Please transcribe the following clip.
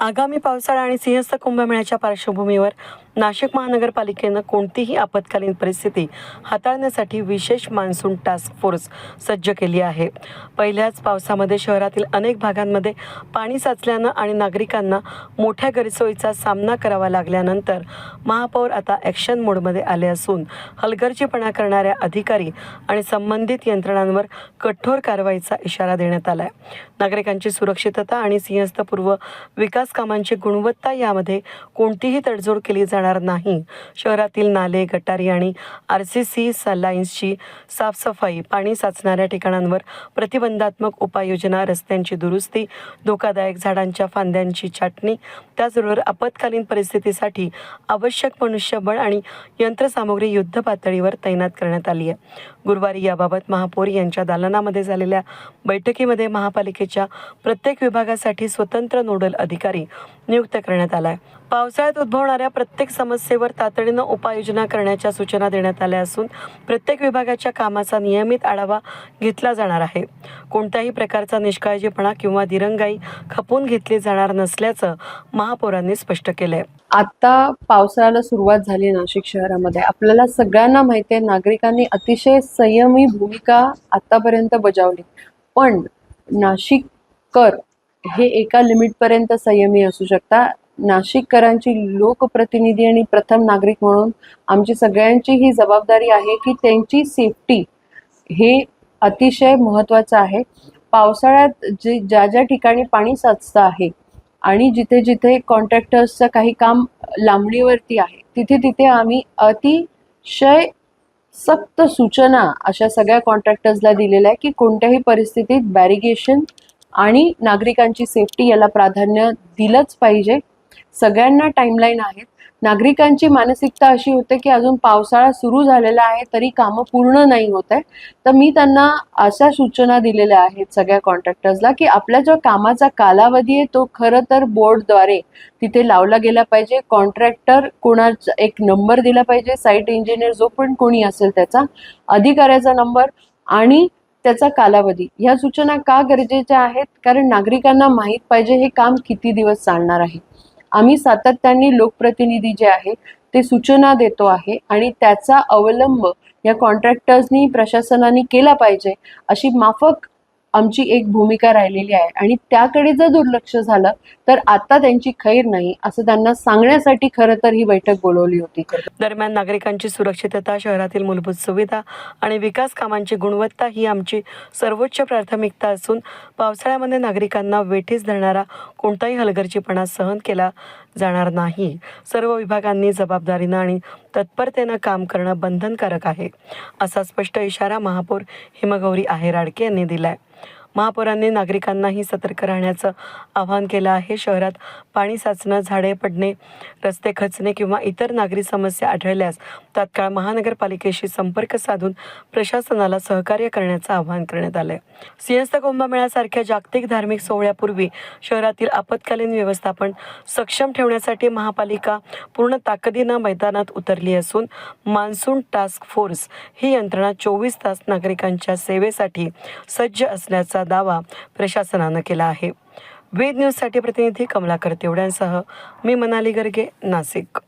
आगामी पावसाळा आणि सिंहस्थ कुंभमेळ्याच्या पार्श्वभूमीवर नाशिक महानगरपालिकेनं कोणतीही आपत्कालीन परिस्थिती हाताळण्यासाठी विशेष मान्सून टास्क फोर्स सज्ज केली आहे. पहिल्याच पावसामध्ये शहरातील अनेक भागांमध्ये पाणी साचल्यानं आणि नागरिकांना मोठ्या गैरसोयीचा सामना करावा लागल्यानंतर महापौर आता ॲक्शन मोडमध्ये आले असून हलगर्जीपणा करणाऱ्या अधिकारी आणि संबंधित यंत्रणांवर कठोर कारवाईचा इशारा देण्यात आला आहे. नागरिकांची सुरक्षितता आणि सिंहस्थपूर्व विकास कामांची गुणवत्ता यामध्ये कोणतीही तडजोड केली जाणार नाही. शहरातील नाले, गटारी आणि RCC लाईन्सची साफसफाई, पाणी साचणाऱ्या ठिकाणांवर प्रतिबंधात्मक उपाययोजना, रस्त्यांची दुरुस्ती, धोकादायक झाडांच्या फांद्यांची छाटणी, त्याचबरोबर आपत्कालीन परिस्थितीसाठी आवश्यक मनुष्यबळ आणि यंत्रसामुग्री युद्ध पातळीवर तैनात करण्यात आली आहे. गुरुवारी याबाबत महापौर यांच्या दालनामध्ये झालेल्या बैठकीमध्ये महापालिकेच्या प्रत्येक विभागासाठी स्वतंत्र नोडल अधिकारी नियुक्त करण्यात आला आहे. पावसाळ्यात उद्भवणाऱ्या प्रत्येक समस्येवर तातडीनं उपाययोजना करण्याच्या सूचना देण्यात आल्या असून प्रत्येक विभागाच्या कामाचा नियमित आढावा घेतला जाणार आहे. कोणत्याही प्रकारचा निष्काळजीपणा किंवा दिरंगाई खपवून घेतली जाणार नसल्याचं महापौरांनी स्पष्ट केलंय. आता पावसाळ्याला सुरुवात झाली नाशिक शहरामध्ये. आपल्याला सगळ्यांना माहिती आहे, नागरिकांनी अतिशय संयमी भूमिका आतापर्यंत बजावली, पण नाशिककर हे एका लिमिटपर्यंत संयमी असू शकता. नाशिककरांची लोकप्रतिनिधी आणि प्रथम नागरिक म्हणून आमची सगळ्यांची ही जबाबदारी आहे की त्यांची सेफ्टी हे अतिशय महत्त्वाचं आहे. पावसाळ्यात ज्या ज्या ठिकाणी पाणी साचतं आहे आणि जिथे जिथे कॉन्ट्रॅक्टर्सचं काही काम लांबणीवरती आहे, तिथे तिथे आम्ही अतिशय सक्त सूचना अशा सगळ्या कॉन्ट्रॅक्टर्सला दिलेल्या आहे की कोणत्याही परिस्थितीत बॅरिगेशन आणि नागरिकांची सेफ्टी याला प्राधान्य दिलंच पाहिजे. सगळ्यांना टाईमलाईन आहेत. नागरिकांची मानसिकता अशी होते की अजून पावसाळा सुरू झालेला आहे तरी कामं पूर्ण नाही होत आहे. तर मी त्यांना अशा सूचना दिलेल्या आहेत सगळ्या कॉन्ट्रॅक्टर्सला की आपल्या जो कामाचा कालावधी आहे तो खरं तर बोर्डद्वारे तिथे लावला गेला पाहिजे. कॉन्ट्रॅक्टर कोणाचा एक नंबर दिला पाहिजे, साईट इंजिनियर जो पण कोणी असेल त्याचा, अधिकाऱ्याचा नंबर आणि त्याचा कालावधी. ह्या सूचना का गरजेच्या आहेत? कारण नागरिकांना माहीत पाहिजे हे काम किती दिवस चालणार आहे. आम्ही सातत्याने लोकप्रतिनिधी जे आहे ते सूचना देतो आहे आणि त्याचा अवलंब या कॉन्ट्रॅक्टर्सनी, प्रशासनाने केला पाहिजे अशी माफक आमची एक भूमिका राहिलेली आहे. आणि त्याकडे जर दुर्लक्ष झालं तर आता त्यांची खैर नाही असं त्यांना सांगण्यासाठी खरं तर ही बैठक बोलवली होती. दरम्यान नागरिकांची सुरक्षितता, शहरातील मूलभूत सुविधा आणि विकास कामांची गुणवत्ता ही आमची सर्वोच्च प्राथमिकता असून पावसाळ्यामध्ये नागरिकांना वेठीस धरणारा कोणताही हलगर्जीपणा सहन केला जाणार नाही. सर्व विभागांनी जबाबदारीनं आणि तत्परतेनं काम करणं बंधनकारक आहे, असा स्पष्ट इशारा महापौर हिमगौरी आहेराडके यांनी दिलाय. महापौरांनी नागरिकांनाही सतर्क राहण्याचं आवाहन केलं आहे. शहरात पाणी साचणं, झाडे पडणे, रस्ते खचणे किंवा इतर नागरी समस्या आढळल्यास तात्काळ महानगरपालिकेशी संपर्क साधून प्रशासनाला सहकार्य करण्याचं आवाहन करण्यात आलंय. सिंहस्थ कुंभमेळ्यासारख्या जागतिक धार्मिक सोहळ्यापूर्वी शहरातील आपत्कालीन व्यवस्थापन सक्षम ठेवण्यासाठी महापालिका पूर्ण ताकदीनं मैदानात उतरली असून मान्सून टास्क फोर्स ही यंत्रणा 24 तास नागरिकांच्या सेवेसाठी सज्ज असल्याचा दावा प्रशासनानं केला आहे. वेद न्यूजसाठी प्रतिनिधी कमलाकर तेवड्यांसह मी मनाली गर्गे, नाशिक.